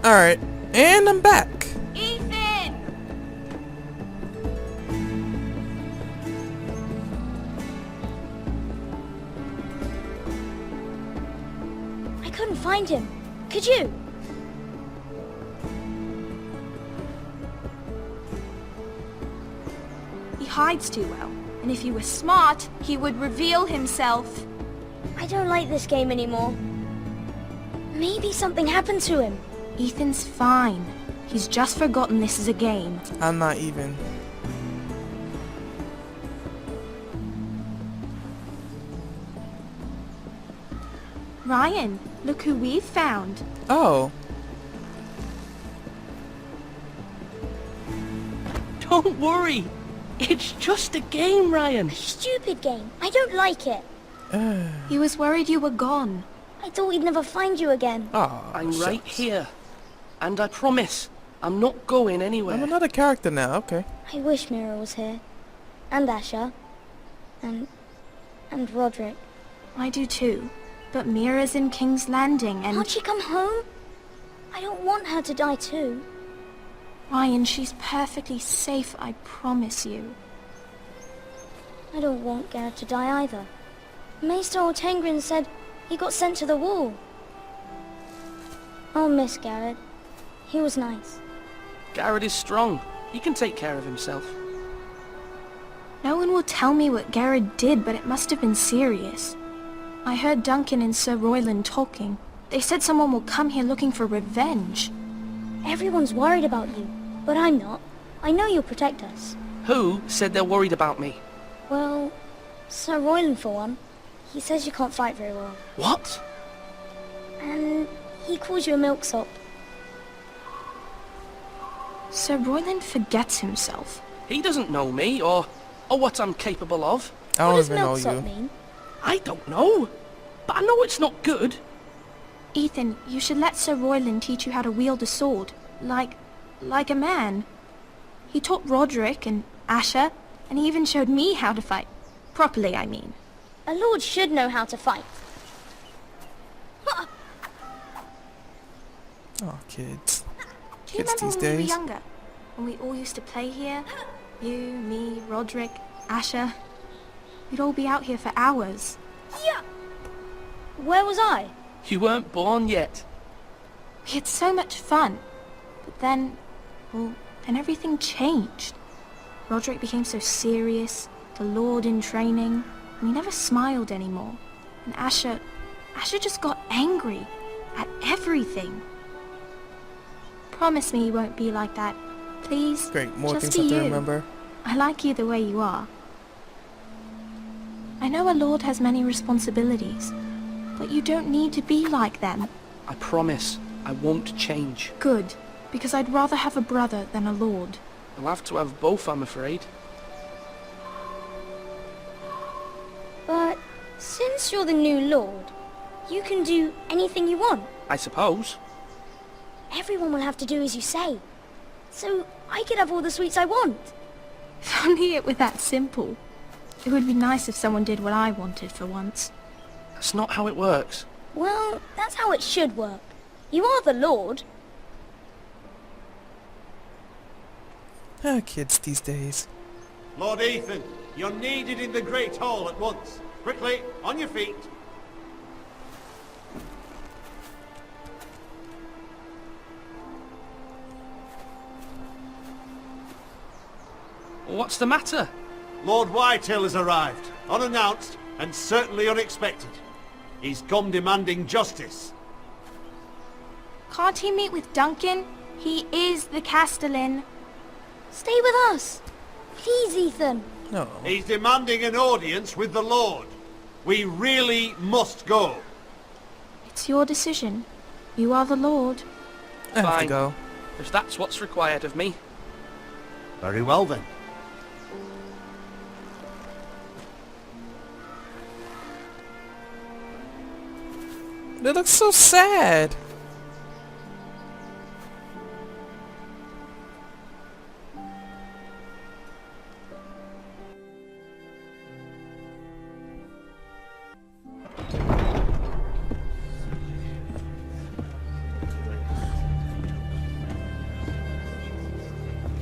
Alright, and I'm back. Ethan! I couldn't find him. Could you? He hides too well, and if he was smart, he would reveal himself. I don't like this game anymore. Maybe something happened to him. Ethan's fine. He's just forgotten this is a game. I'm not even. Ryan, look who we've found. Oh. Don't worry. It's just a game, Ryan. Stupid game. I don't like it. He was worried you were gone. I thought we'd never find you again. Oh, I'm right shucks. here. And I promise, I'm not going anywhere. I'm another character now, okay. I wish Mira was here. And Asher. And Roderick. I do too. But Mira's in King's Landing and... Can't she come home? I don't want her to die too. Ryan, she's perfectly safe, I promise you. I don't want Garrett to die either. Maester Ortengrin said he got sent to the wall. I'll miss Garrett. He was nice. Garrett is strong. He can take care of himself. No one will tell me what Garrett did, but it must have been serious. I heard Duncan and Sir Royland talking. They said someone will come here looking for revenge. Everyone's worried about you, but I'm not. I know you'll protect us. Who said they're worried about me? Well, Sir Royland for one. He says you can't fight very well. What? And he calls you a milksop. Sir Royland forgets himself. He doesn't know me or what I'm capable of. I What don't does even know milksop you. mean? I don't know. But I know it's not good. Ethan, you should let Sir Royland teach you how to wield a sword. Like a man. He taught Roderick and Asher, and he even showed me how to fight. Properly, I mean. A lord should know how to fight. Oh, kids. Do you Kids remember these when we were days. younger? When we all used to play here? You, me, Roderick, Asher. We'd all be out here for hours. Yeah. Where was I? You weren't born yet. We had so much fun. But then, well, then everything changed. Roderick became so serious, the Lord in training, and he never smiled anymore. And Asher just got angry at everything. Promise me you won't be like that, please. Great, more Just things to I have to you. remember. I like you the way you are. I know a lord has many responsibilities, but you don't need to be like them. I promise I won't change. Good, because I'd rather have a brother than a lord. I'll have to have both, I'm afraid. But since you're the new lord, you can do anything you want. I suppose. Everyone will have to do as you say. So I could have all the sweets I want. If only it were that simple. It would be nice if someone did what I wanted for once. That's not how it works. Well, that's how it should work. You are the lord. Ah, kids these days. Lord Ethan, you're needed in the Great Hall at once. Quickly, on your feet. What's the matter? Lord Whitehill has arrived, unannounced and certainly unexpected. He's come demanding justice. Can't he meet with Duncan? He is the Castellan. Stay with us. Please, Ethan. No. He's demanding an audience with the Lord. We really must go. It's your decision. You are the lord. I have to Fine. go. If that's what's required of me. Very well then. They look so sad.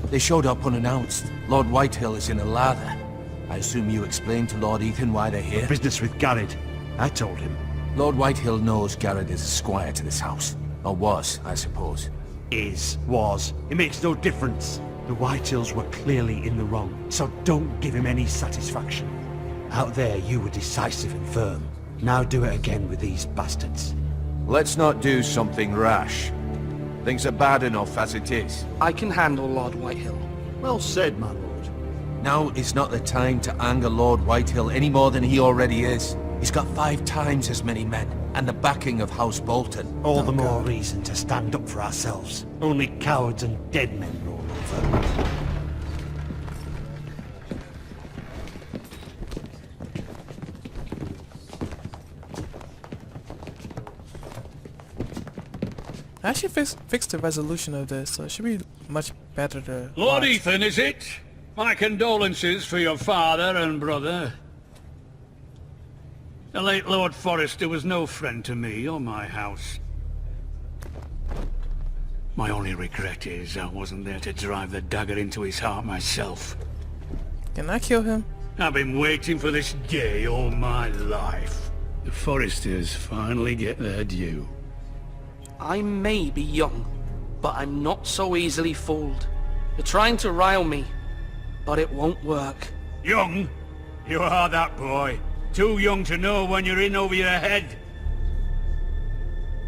They showed up unannounced. Lord Whitehill is in a lather. I assume you explained to Lord Ethan why they're here? Business with Garrett. I told him. Lord Whitehill knows Garrett is a squire to this house. Or was, I suppose. Was. It makes no difference. The Whitehills were clearly in the wrong, so don't give him any satisfaction. Out there, you were decisive and firm. Now do it again with these bastards. Let's not do something rash. Things are bad enough as it is. I can handle Lord Whitehill. Well said, my lord. Now is not the time to anger Lord Whitehill any more than he already is. He's got 5 times as many men, and the backing of House Bolton. All the more reason to stand up for ourselves. Only cowards and dead men roll over. I actually fixed the resolution of this, so it should be much better to Lord watch. Ethan, is it? My condolences for your father and brother. The late Lord Forrester was no friend to me or my house. My only regret is I wasn't there to drive the dagger into his heart myself. Can I kill him? I've been waiting for this day all my life. The Forresters finally get their due. I may be young, but I'm not so easily fooled. You're trying to rile me, but it won't work. Young? You are that boy. Too young to know when you're in over your head.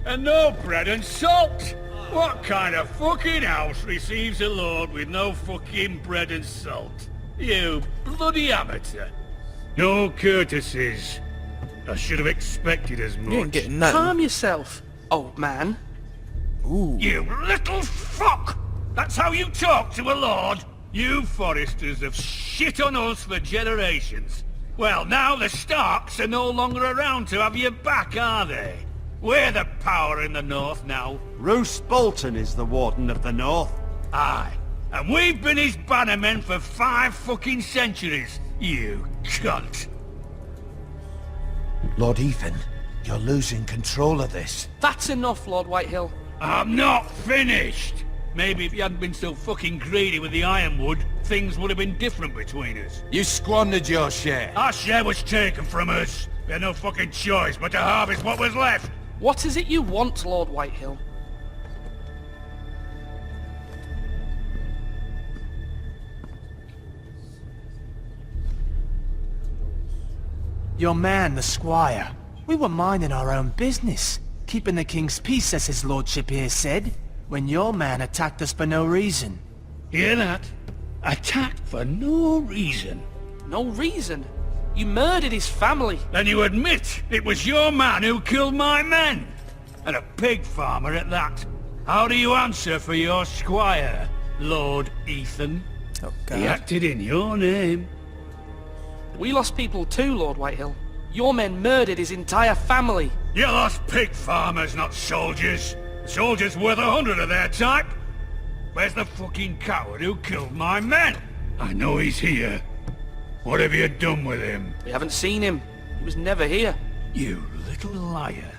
And no bread and salt! What kind of fucking house receives a lord with no fucking bread and salt? You bloody amateur. No courtesies. I should have expected as much. You ain't getting nothing. Calm yourself, old man. Ooh. You little fuck! That's how you talk to a lord? You Forresters have shit on us for generations. Well, now the Starks are no longer around to have your back, are they? We're the power in the north now. Roose Bolton is the Warden of the North. Aye. And we've been his bannermen for 5 fucking centuries, you cunt. Lord Ethan, you're losing control of this. That's enough, Lord Whitehill. I'm not finished! Maybe if you hadn't been so fucking greedy with the ironwood, things would have been different between us. You squandered your share. Our share was taken from us. We had no fucking choice but to harvest what was left. What is it you want, Lord Whitehill? Your man, the squire. We were minding our own business, keeping the king's peace, as his lordship here said, when your man attacked us for no reason. Hear that? Attacked for no reason. No reason. You murdered his family. Then you admit it was your man who killed my men. And a pig farmer at that. How do you answer for your squire, Lord Ethan? Oh god. He acted in your name. We lost people too, Lord Whitehill. Your men murdered his entire family. You lost pig farmers, not soldiers. Soldiers worth 100 of their type. Where's the fucking coward who killed my men? I know he's here. What have you done with him? We haven't seen him. He was never here. You little liar.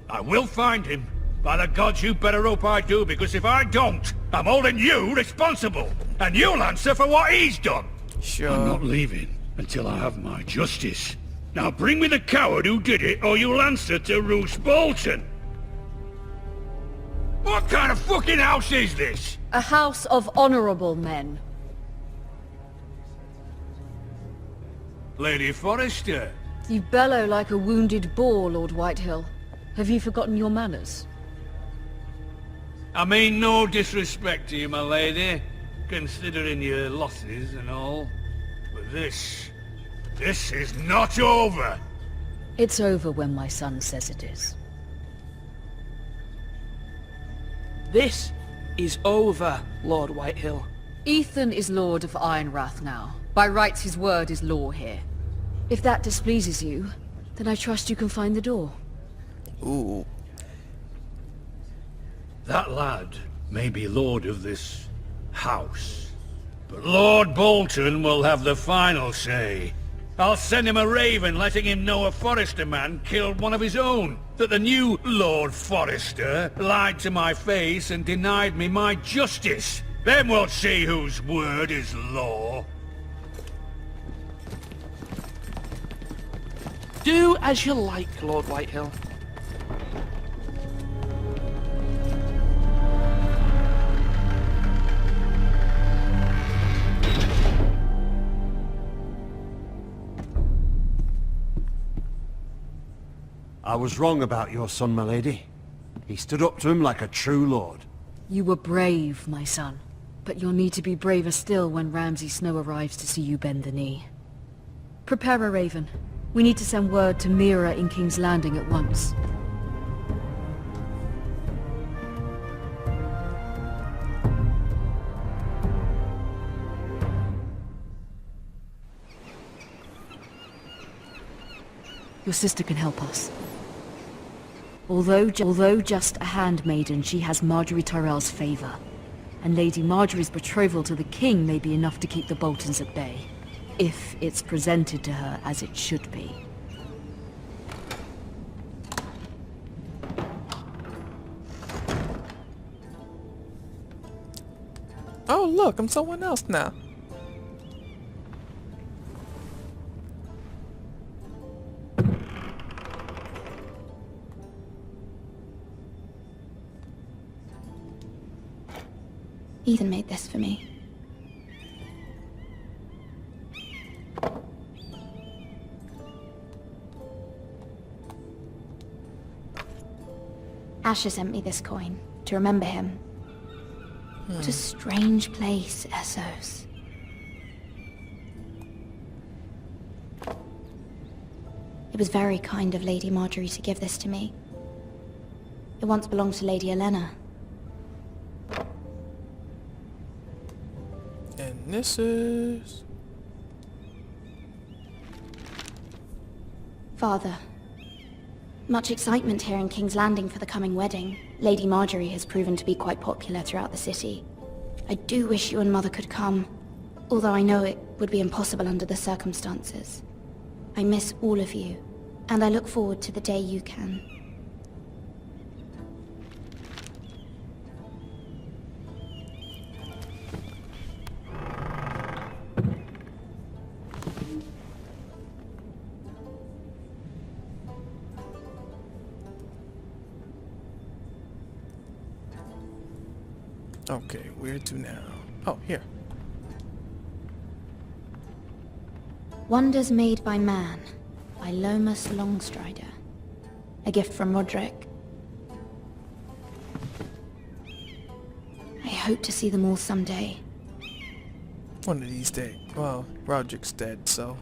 I will find him. By the gods, you better hope I do, because if I don't, I'm holding you responsible. And you'll answer for what he's done. Sure. I'm not leaving until I have my justice. Now bring me the coward who did it, or you'll answer to Roose Bolton. What kind of fucking house is this? A house of honorable men. Lady Forrester. You bellow like a wounded boar, Lord Whitehill. Have you forgotten your manners? I mean no disrespect to you, my lady, considering your losses and all. But this is not over. It's over when my son says it is. This is over, Lord Whitehill. Ethan is Lord of Ironrath now. By rights his word is law here. If that displeases you, then I trust you can find the door. Ooh. That lad may be lord of this house, but Lord Bolton will have the final say. I'll send him a raven letting him know a Forrester man killed one of his own, that the new Lord Forrester lied to my face and denied me my justice, Then we'll see whose word is law. Do as you like, Lord Whitehill. I was wrong about your son, my lady. He stood up to him like a true lord. You were brave, my son. But you'll need to be braver still when Ramsay Snow arrives to see you bend the knee. Prepare a raven. We need to send word to Mira in King's Landing at once. Your sister can help us. Although just a handmaiden, she has Marjorie Tyrell's favor. And Lady Marjorie's betrothal to the king may be enough to keep the Boltons at bay. If it's presented to her as it should be. Oh, look, I'm someone else now. Ethan made this for me. Asher sent me this coin to remember him. What a strange place, Essos. It was very kind of Lady Marjorie to give this to me. It once belonged to Lady Elena. And this is... Father. Much excitement here in King's Landing for the coming wedding. Lady Marjorie has proven to be quite popular throughout the city. I do wish you and Mother could come, although I know it would be impossible under the circumstances. I miss all of you, and I look forward to the day you can. Okay, where to now? Oh, here. Wonders Made by Man, by Lomas Longstrider. A gift from Roderick. I hope to see them all someday. One of these days. Well, Roderick's dead, so...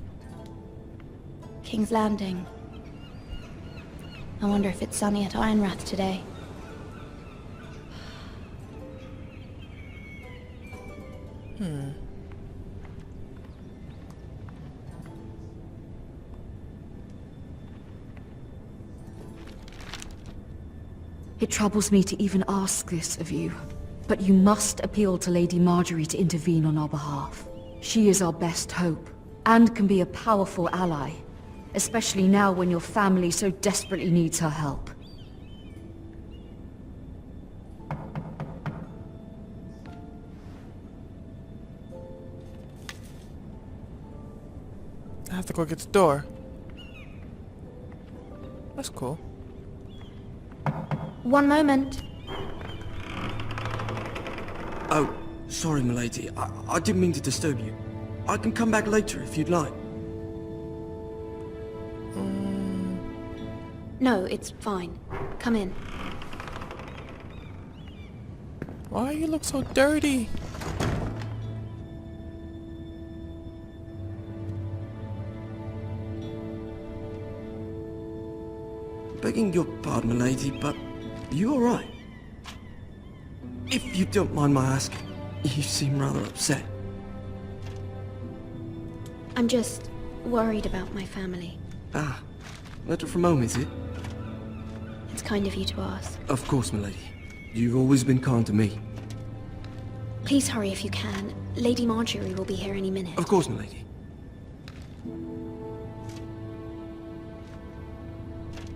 King's Landing. I wonder if it's sunny at Ironrath today. It troubles me to even ask this of you, but you must appeal to Lady Marjorie to intervene on our behalf. She is our best hope, and can be a powerful ally, especially now when your family so desperately needs her help. I have to go get the door. That's cool. One moment. Oh, sorry, milady. I didn't mean to disturb you. I can come back later if you'd like. No, it's fine. Come in. Why you look so dirty? Begging your pardon, milady, but you alright? If you don't mind my asking, you seem rather upset. I'm just worried about my family. Ah, letter from home, is it? It's kind of you to ask. Of course, milady. You've always been kind to me. Please hurry if you can. Lady Marjorie will be here any minute. Of course, milady.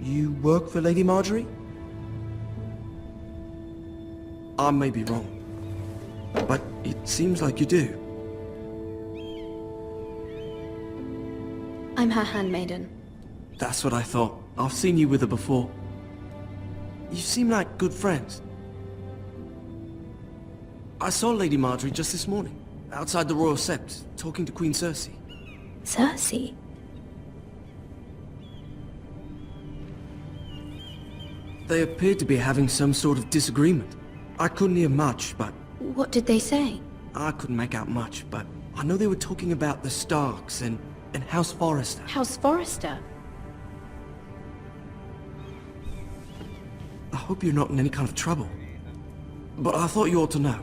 You work for Lady Marjorie? I may be wrong, but it seems like you do. I'm her handmaiden. That's what I thought. I've seen you with her before. You seem like good friends. I saw Lady Marjorie just this morning, outside the Royal Sept, talking to Queen Cersei. Cersei? They appeared to be having some sort of disagreement. I couldn't hear much, but What did they say? I couldn't make out much, but I know they were talking about the Starks and House Forrester. House Forrester? I hope you're not in any kind of trouble. But I thought you ought to know.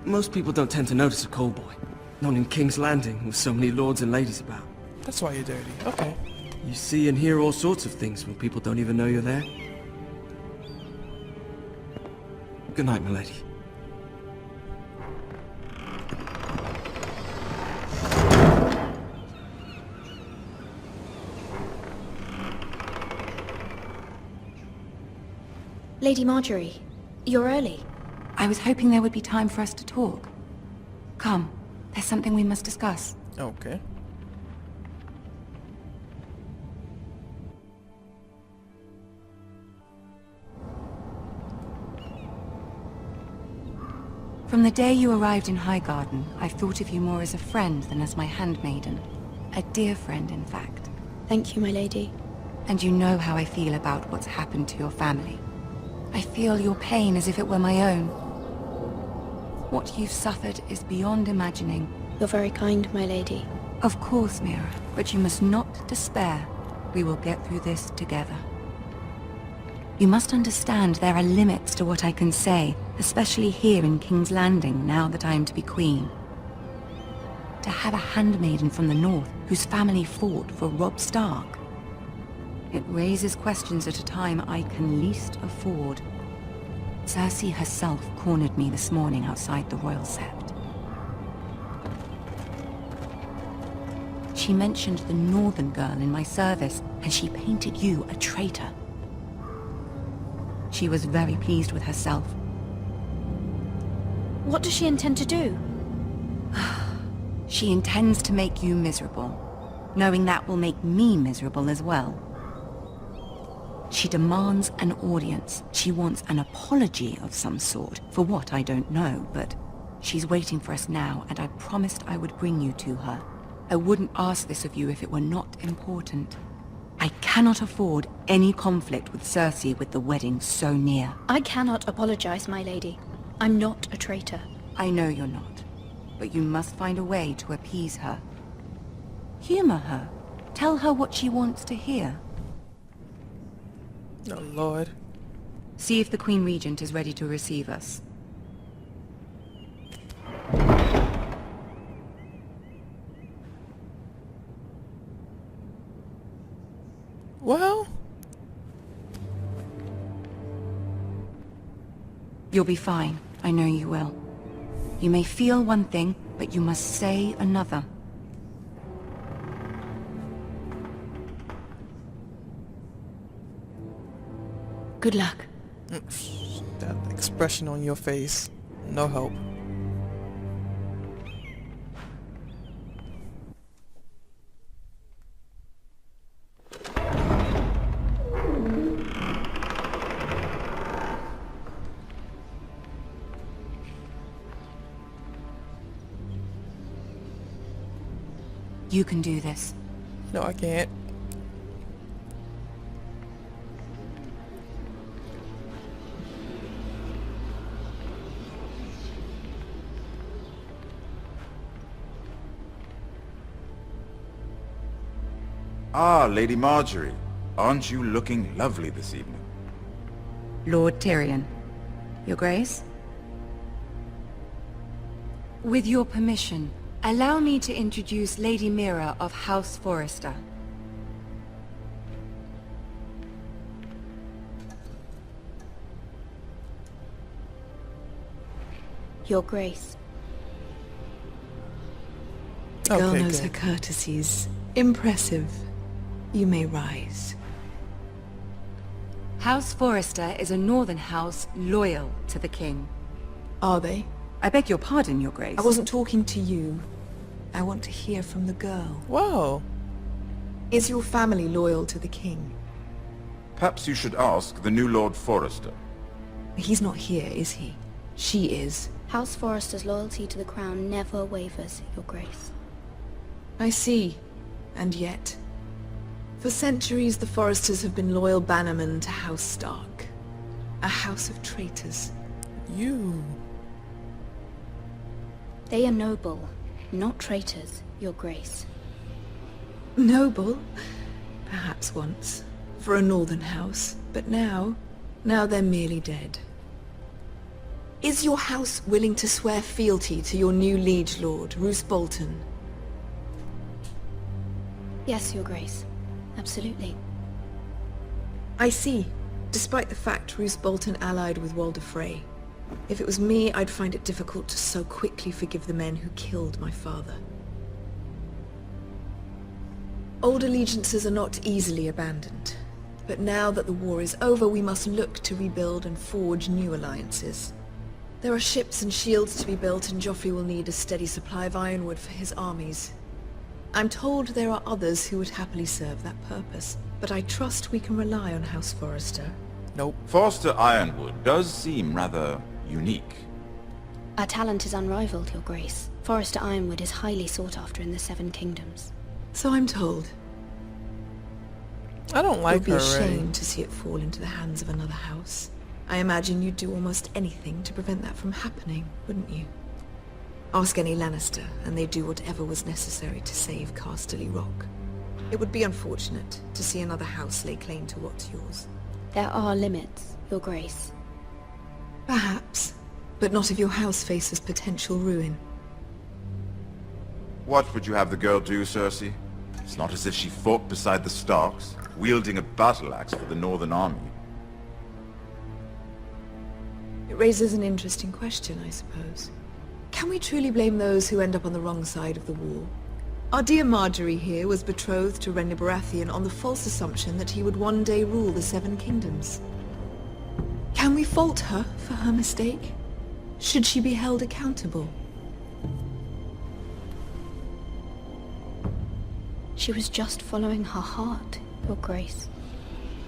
Most people don't tend to notice a call boy. Not in King's Landing with so many lords and ladies about. That's why you're dirty. Okay. You see and hear all sorts of things when people don't even know you're there. Good night, milady. Lady Marjorie, you're early. I was hoping there would be time for us to talk. Come, there's something we must discuss. Okay. From the day you arrived in Highgarden, I've thought of you more as a friend than as my handmaiden. A dear friend, in fact. Thank you, my lady. And you know how I feel about what's happened to your family. I feel your pain as if it were my own. What you've suffered is beyond imagining. You're very kind, my lady. Of course, Mira, but you must not despair. We will get through this together. You must understand there are limits to what I can say, especially here in King's Landing, now that I am to be queen. To have a handmaiden from the north whose family fought for Robb Stark. It raises questions at a time I can least afford. Cersei herself cornered me this morning outside the Royal Sept. She mentioned the northern girl in my service, and she painted you a traitor. She was very pleased with herself. What does she intend to do? She intends to make you miserable, knowing that will make me miserable as well. She demands an audience. She wants an apology of some sort, for what I don't know, but she's waiting for us now, and I promised I would bring you to her. I wouldn't ask this of you if it were not important. I cannot afford any conflict with Cersei with the wedding so near. I cannot apologize, my lady. I'm not a traitor. I know you're not, but you must find a way to appease her. Humor her. Tell her what she wants to hear. Oh, Lord. See if the Queen Regent is ready to receive us. Well... You'll be fine. I know you will. You may feel one thing, but you must say another. Good luck. That expression on your face. No help. You can do this. No, I can't. Ah, Lady Marjorie. Aren't you looking lovely this evening? Lord Tyrion. Your Grace? With your permission, allow me to introduce Lady Mira of House Forrester. Your Grace. The girl Okay, knows good. her courtesies. Impressive. You may rise. House Forrester is a northern house loyal to the king. Are they? I beg your pardon, Your Grace. I wasn't talking to you. I want to hear from the girl. Whoa. Is your family loyal to the king? Perhaps you should ask the new Lord Forrester. He's not here, is he? She is. House Forrester's loyalty to the crown never wavers, Your Grace. I see. And yet... For centuries, the Forresters have been loyal bannermen to House Stark. A house of traitors. You. They are noble, not traitors, Your Grace. Noble? Perhaps once. For a northern house. But now they're merely dead. Is your house willing to swear fealty to your new liege lord, Roose Bolton? Yes, Your Grace. Absolutely. I see. Despite the fact Roose Bolton allied with Walder Frey. If it was me, I'd find it difficult to so quickly forgive the men who killed my father. Old allegiances are not easily abandoned. But now that the war is over, we must look to rebuild and forge new alliances. There are ships and shields to be built, and Joffrey will need a steady supply of ironwood for his armies. I'm told there are others who would happily serve that purpose, but I trust we can rely on House Forrester. Nope. Forrester Ironwood does seem rather unique. Our talent is unrivaled, Your Grace. Forrester Ironwood is highly sought after in the Seven Kingdoms. So I'm told. I don't like You'll her be already. ashamed to see it fall into the hands of another house. I imagine you'd do almost anything to prevent that from happening, wouldn't you? Ask any Lannister, and they'd do whatever was necessary to save Casterly Rock. It would be unfortunate to see another house lay claim to what's yours. There are limits, Your Grace. Perhaps, but not if your house faces potential ruin. What would you have the girl do, Cersei? It's not as if she fought beside the Starks, wielding a battle axe for the Northern Army. It raises an interesting question, I suppose. Can we truly blame those who end up on the wrong side of the war? Our dear Marjorie here was betrothed to Renly Baratheon on the false assumption that he would one day rule the Seven Kingdoms. Can we fault her for her mistake? Should she be held accountable? She was just following her heart, Your Grace.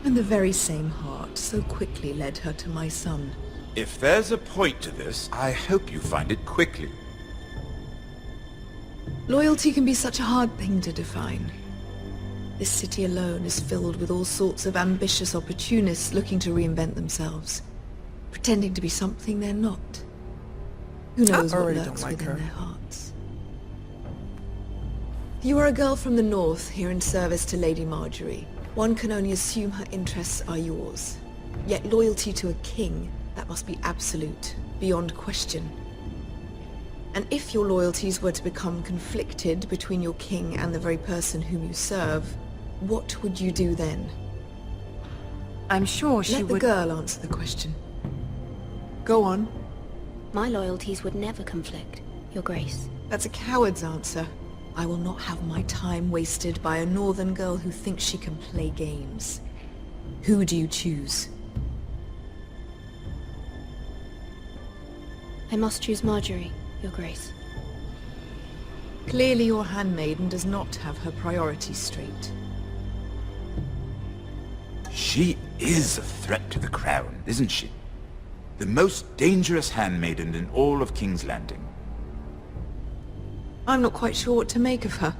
And the very same heart so quickly led her to my son. If there's a point to this, I hope you find it quickly. Loyalty can be such a hard thing to define. This city alone is filled with all sorts of ambitious opportunists looking to reinvent themselves, pretending to be something they're not. Who knows what lurks within their hearts? You are a girl from the north, here in service to Lady Marjorie. One can only assume her interests are yours. Yet loyalty to a king, that must be absolute, beyond question. And if your loyalties were to become conflicted between your king and the very person whom you serve, what would you do then? I'm sure she would... Let the girl answer the question. Go on. My loyalties would never conflict, Your Grace. That's a coward's answer. I will not have my time wasted by a northern girl who thinks she can play games. Who do you choose? I must choose Marjorie, Your Grace. Clearly your handmaiden does not have her priorities straight. She is a threat to the crown, isn't she? The most dangerous handmaiden in all of King's Landing. I'm not quite sure what to make of her.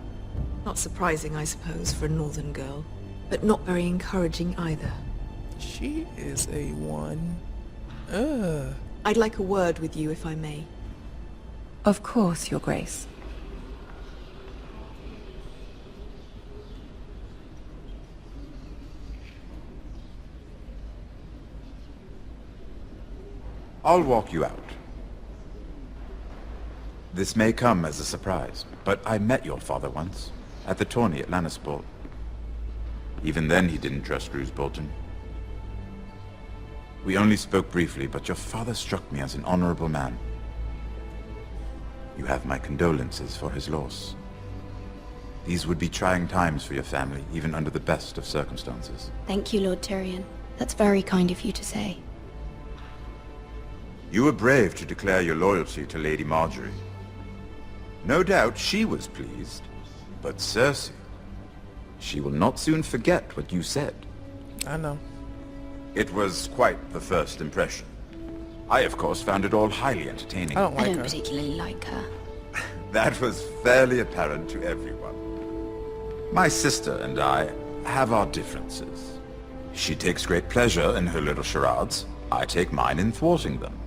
Not surprising, I suppose, for a northern girl, but not very encouraging either. She is a one. I'd like a word with you, if I may. Of course, Your Grace. I'll walk you out. This may come as a surprise, but I met your father once, at the tourney at Lannisport. Even then he didn't trust Roose Bolton. We only spoke briefly, but your father struck me as an honorable man. You have my condolences for his loss. These would be trying times for your family, even under the best of circumstances. Thank you, Lord Tyrion. That's very kind of you to say. You were brave to declare your loyalty to Lady Marjorie. No doubt she was pleased, but Cersei, she will not soon forget what you said. I know. It was quite the first impression. I, of course, found it all highly entertaining. I don't like her. particularly like her. That was fairly apparent to everyone. My sister and I have our differences. She takes great pleasure in her little charades. I take mine in thwarting them.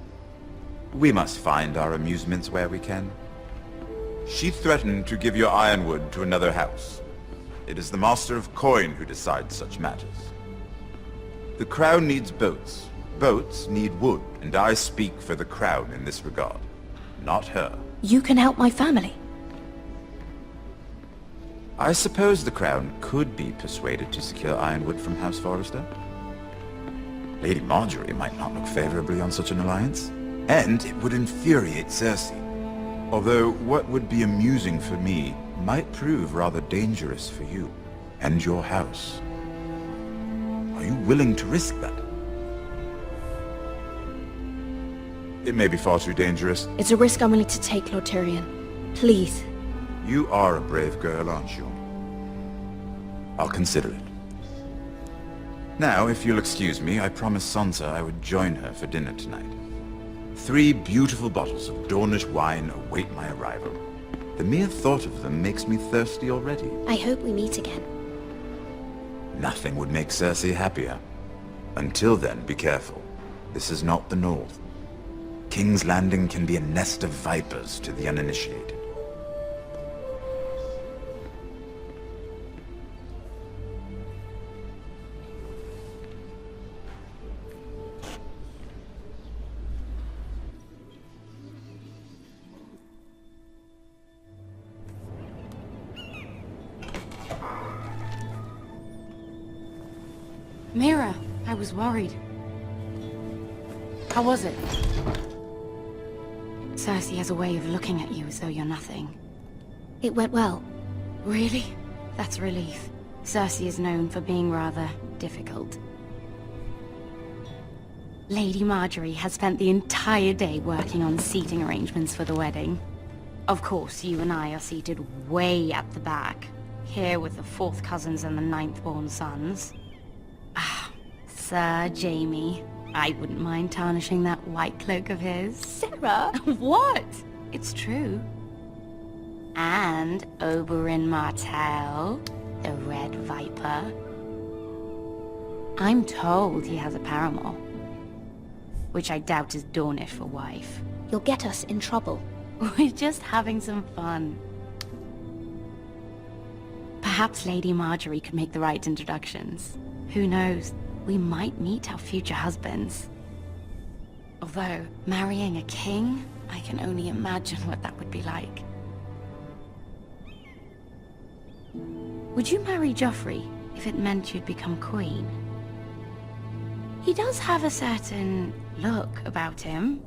We must find our amusements where we can. She threatened to give your ironwood to another house. It is the Master of Coin who decides such matters. The Crown needs boats. Boats need wood, and I speak for the Crown in this regard, not her. You can help my family. I suppose the Crown could be persuaded to secure ironwood from House Forrester. Lady Marjorie might not look favorably on such an alliance, and it would infuriate Cersei. Although what would be amusing for me might prove rather dangerous for you and your house. Are you willing to risk that? It may be far too dangerous. It's a risk I'm willing to take, Lord Tyrion. Please. You are a brave girl, aren't you? I'll consider it. Now, if you'll excuse me, I promised Sansa I would join her for dinner tonight. 3 beautiful bottles of Dornish wine await my arrival. The mere thought of them makes me thirsty already. I hope we meet again. Nothing would make Cersei happier. Until then, be careful. This is not the North. King's Landing can be a nest of vipers to the uninitiated. Mira, I was worried. How was it? Cersei has a way of looking at you as though you're nothing. It went well. Really? That's a relief. Cersei is known for being rather difficult. Lady Marjorie has spent the entire day working on seating arrangements for the wedding. Of course, you and I are seated way at the back, here with the 4th cousins and the 9th-born sons. Ah, Sir Jaime. I wouldn't mind tarnishing that white cloak of his. Sarah! What? It's true. And Oberyn Martell, the Red Viper. I'm told he has a paramour, which I doubt is Dornish for wife. You'll get us in trouble. We're just having some fun. Perhaps Lady Marjorie could make the right introductions. Who knows? We might meet our future husbands. Although, marrying a king, I can only imagine what that would be like. Would you marry Joffrey if it meant you'd become queen? He does have a certain look about him,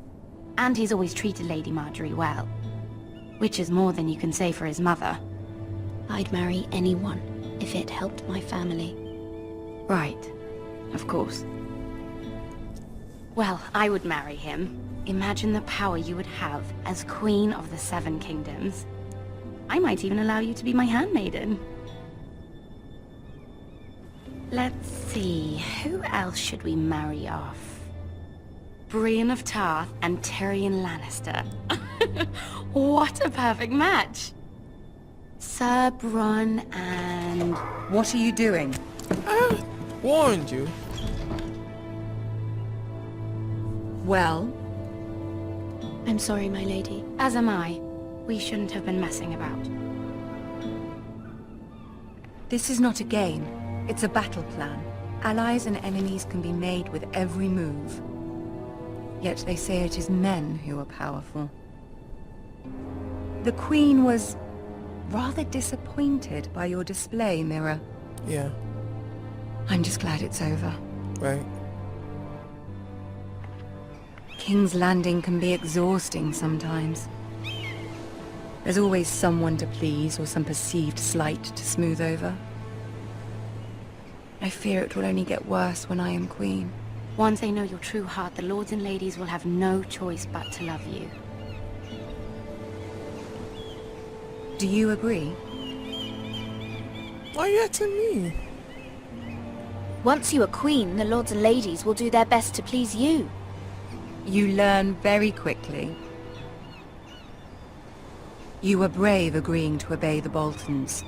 and he's always treated Lady Marjorie well, which is more than you can say for his mother. I'd marry anyone if it helped my family. Right. Of course. Well, I would marry him. Imagine the power you would have as Queen of the 7 Kingdoms. I might even allow you to be my handmaiden. Let's see, who else should we marry off? Brienne of Tarth and Tyrion Lannister. What a perfect match! Sir Bronn and... What are you doing? I warned you. Well? I'm sorry, my lady. As am I. We shouldn't have been messing about. This is not a game. It's a battle plan. Allies and enemies can be made with every move. Yet they say it is men who are powerful. The Queen was rather disappointed by your display, Mira. Yeah. I'm just glad it's over. Right. King's Landing can be exhausting sometimes. There's always someone to please or some perceived slight to smooth over. I fear it will only get worse when I am queen. Once they know your true heart, the lords and ladies will have no choice but to love you. Do you agree? Why are you asking me? Once you are queen, the lords and ladies will do their best to please you. You learn very quickly. You were brave agreeing to obey the Boltons.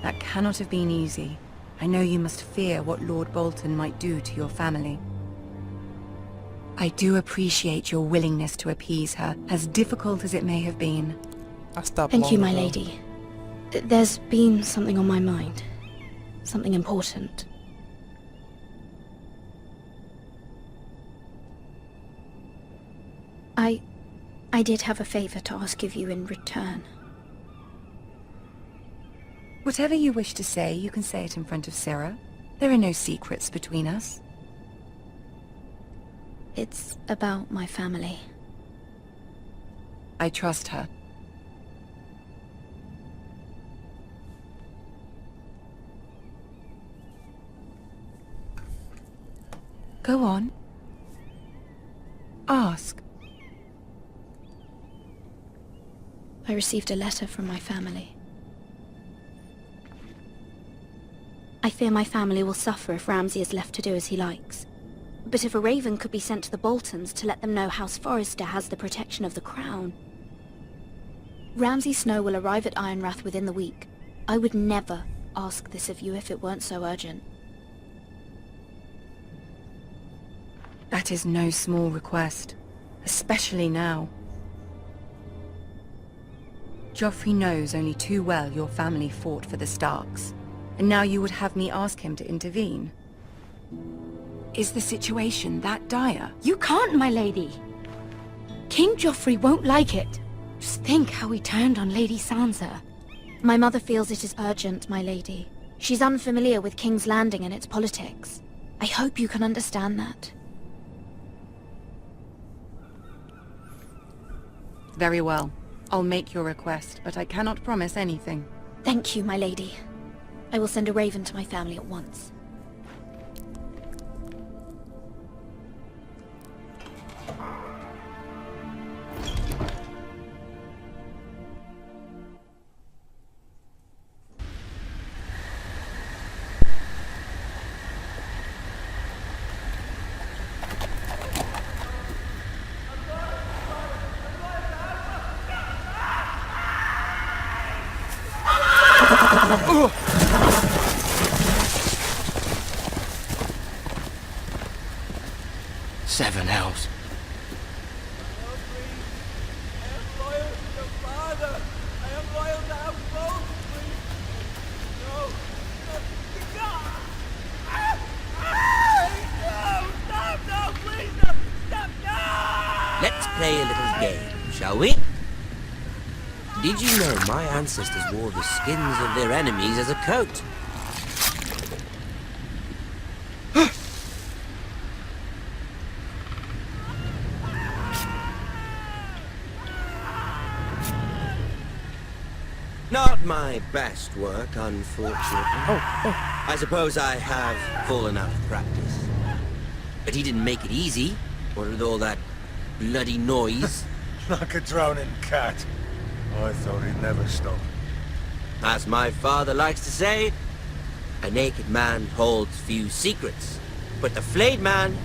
That cannot have been easy. I know you must fear what Lord Bolton might do to your family. I do appreciate your willingness to appease her, as difficult as it may have been. I stopped Thank you, long my ago. lady. There's been something on my mind. Something important. I did have a favor to ask of you in return. Whatever you wish to say, you can say it in front of Sarah. There are no secrets between us. It's about my family. I trust her. Go on. Ask. I received a letter from my family. I fear my family will suffer if Ramsay is left to do as he likes. But if a raven could be sent to the Boltons to let them know House Forrester has the protection of the crown... Ramsay Snow will arrive at Ironrath within the week. I would never ask this of you if it weren't so urgent. That is no small request, especially now. Joffrey knows only too well your family fought for the Starks, and now you would have me ask him to intervene. Is the situation that dire? You can't, my lady! King Joffrey won't like it. Just think how he turned on Lady Sansa. My mother feels it is urgent, my lady. She's unfamiliar with King's Landing and its politics. I hope you can understand that. Very well. I'll make your request, but I cannot promise anything. Thank you, my lady. I will send a raven to my family at once. Seven hells. Let's play a little game, shall we? Did you know my ancestors wore the skins of their enemies as a coat? Not my best work, unfortunately. I suppose I have fallen out of practice. But he didn't make it easy, what with all that bloody noise. Like a drowning cat. I thought he'd never stop. As my father likes to say, a naked man holds few secrets, but the flayed man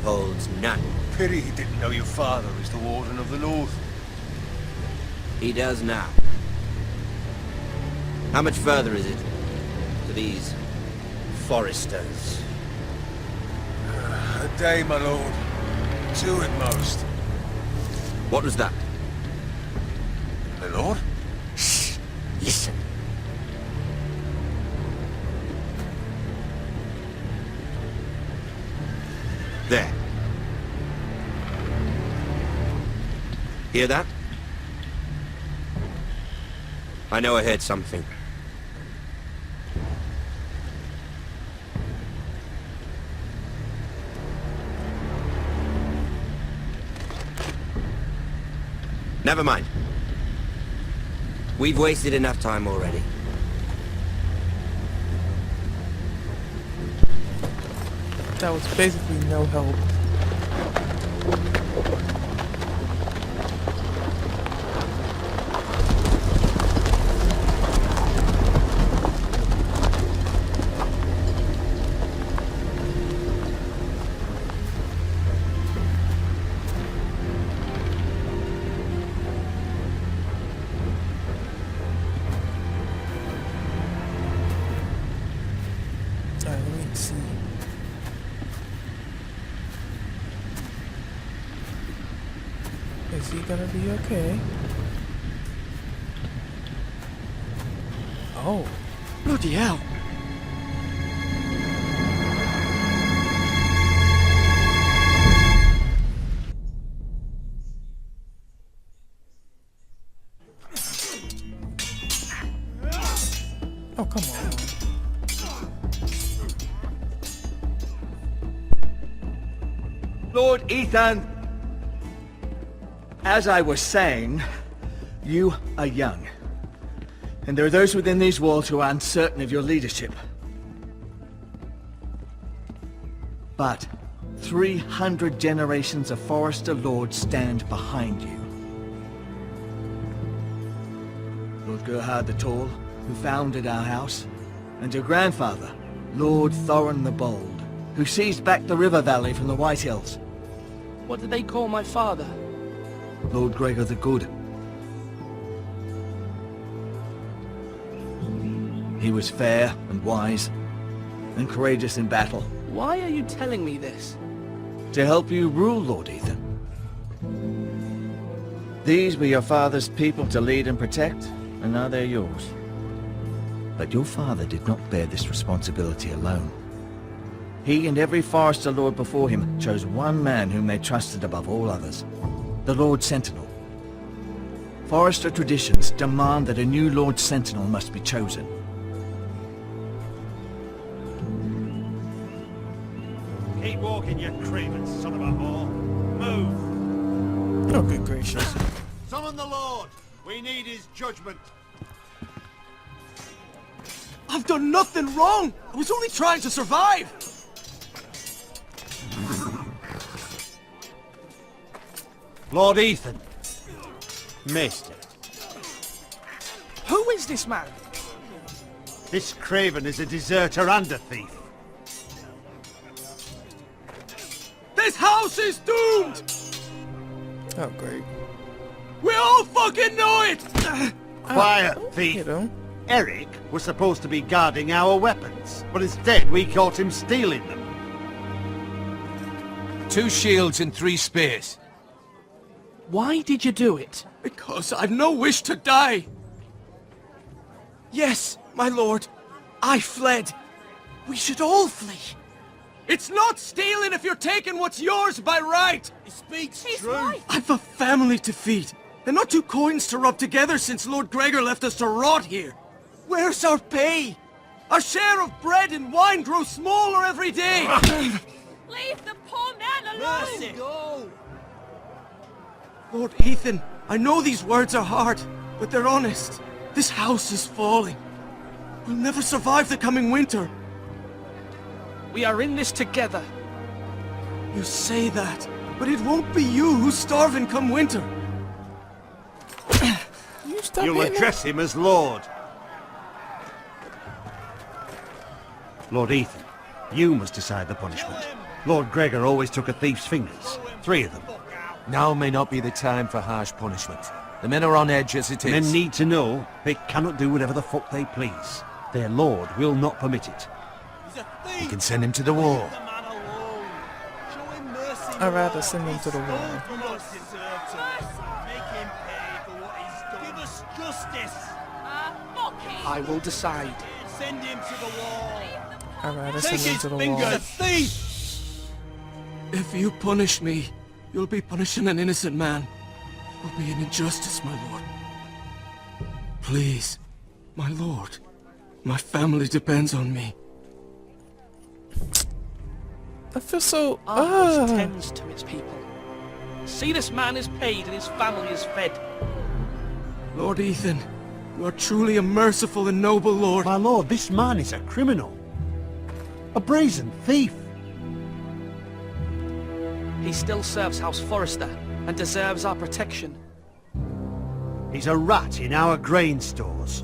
holds none. Pity he didn't know your father is the Warden of the North. He does now. How much further is it to these Forresters? A day, my lord. 2 at most. What was that? My lord? Shh! Listen. There. Hear that? I know I heard something. Never mind. We've wasted enough time already. That was basically no help. Alright, let me see. Is he gonna be okay? Oh. Bloody hell. Oh, come on. Lord Ethan, as I was saying, you are young. And there are those within these walls who are uncertain of your leadership. But 300 generations of Forrester Lords stand behind you. Lord Gerhard the Tall, who founded our house, and your grandfather, Lord Thorin the Bold, who seized back the river valley from the White Hills. What did they call my father? Lord Gregor the Good. He was fair and wise, and courageous in battle. Why are you telling me this? To help you rule, Lord Ethan. These were your father's people to lead and protect, and now they're yours. But your father did not bear this responsibility alone. He and every Forrester Lord before him chose one man whom they trusted above all others, the Lord Sentinel. Forrester traditions demand that a new Lord Sentinel must be chosen. Keep walking, you craven son of a whore. Move! Oh, good gracious. Summon the Lord! We need his judgment. I've done nothing wrong! I was only trying to survive! Lord Ethan. Maester. Who is this man? This craven is a deserter and a thief. This house is doomed! Oh, great. We all fucking know it! Quiet, thief. You know. Eric was supposed to be guarding our weapons, but instead we caught him stealing them. 2 shields and 3 spears. Why did you do it? Because I've no wish to die. Yes, my lord. I fled. We should all flee. It's not stealing if you're taking what's yours by right. He speaks true. Right. I've a family to feed, and not 2 coins to rub together since Lord Gregor left us to rot here. Where's our pay? Our share of bread and wine grows smaller every day. Leave the poor man alone! Mercy. Go! Lord Ethan, I know these words are hard, but they're honest. This house is falling. We'll never survive the coming winter. We are in this together. You say that, but it won't be you who's starving come winter. You stop You'll hitting address him as Lord. Lord Ethan, you must decide the punishment. Lord Gregor always took a thief's fingers. 3 of them. Now may not be the time for harsh punishment. The men are on edge as it is. Men need to know they cannot do whatever the fuck they please. Their lord will not permit it. We can send him to the wall. I'd rather send him to the wall. Give us justice. I will decide. Send him to the wall. I'd rather send him to the wall. Thief! If you punish me, you'll be punishing an innocent man. It will be an injustice, my lord. Please, my lord. My family depends on me. I feel so... Our house tends to its people. See, this man is paid and his family is fed. Lord Ethan, you are truly a merciful and noble lord. My lord, this man is a criminal. A brazen thief. still serves House Forrester and deserves our protection. He's a rat in our grain stores.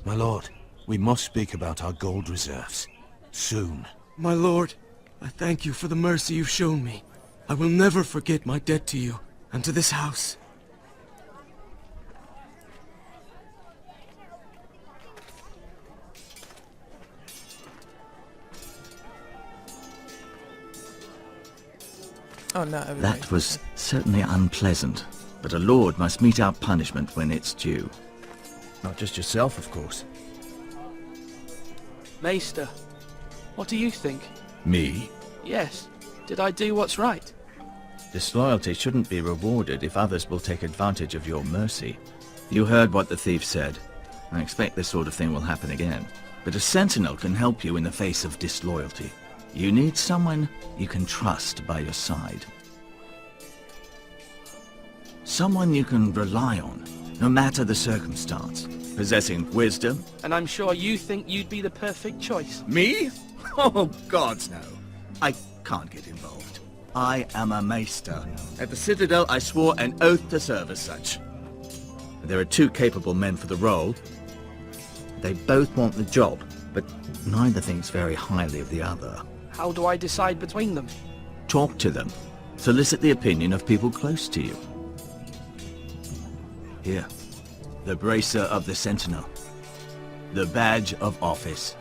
My lord, we must speak about our gold reserves. Soon. My lord, I thank you for the mercy you've shown me. I will never forget my debt to you and to this house. Oh, no, everybody. That was certainly unpleasant, but a lord must mete out punishment when it's due. Not just yourself, of course. Maester, what do you think? Me? Yes. Did I do what's right? Disloyalty shouldn't be rewarded if others will take advantage of your mercy. You heard what the thief said. I expect this sort of thing will happen again. But a sentinel can help you in the face of disloyalty. You need someone you can trust by your side. Someone you can rely on, no matter the circumstance. Possessing wisdom. And I'm sure you think you'd be the perfect choice. Me? Oh, gods no. I can't get involved. I am a maester. At the Citadel, I swore an oath to serve as such. There are two capable men for the role. They both want the job, but neither thinks very highly of the other. How do I decide between them? Talk to them. Solicit the opinion of people close to you. Here. The Bracer of the Sentinel. The Badge of Office.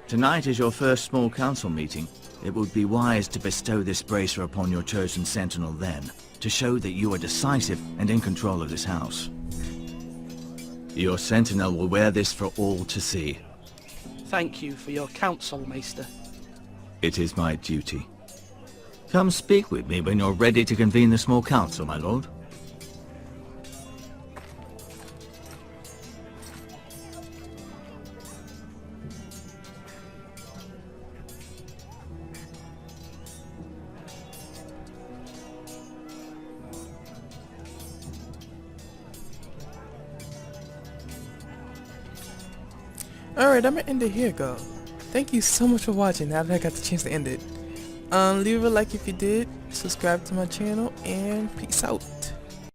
Tonight is your first small council meeting. It would be wise to bestow this bracer upon your chosen sentinel then, to show that you are decisive and in control of this house. Your sentinel will wear this for all to see. Thank you for your counsel, Maester. It is my duty. Come speak with me when you're ready to convene the small council, my lord. Alright, I'm gonna end it here, go. Thank you so much for watching, now that I got the chance to end it. Leave a like if you did, subscribe to my channel, and peace out.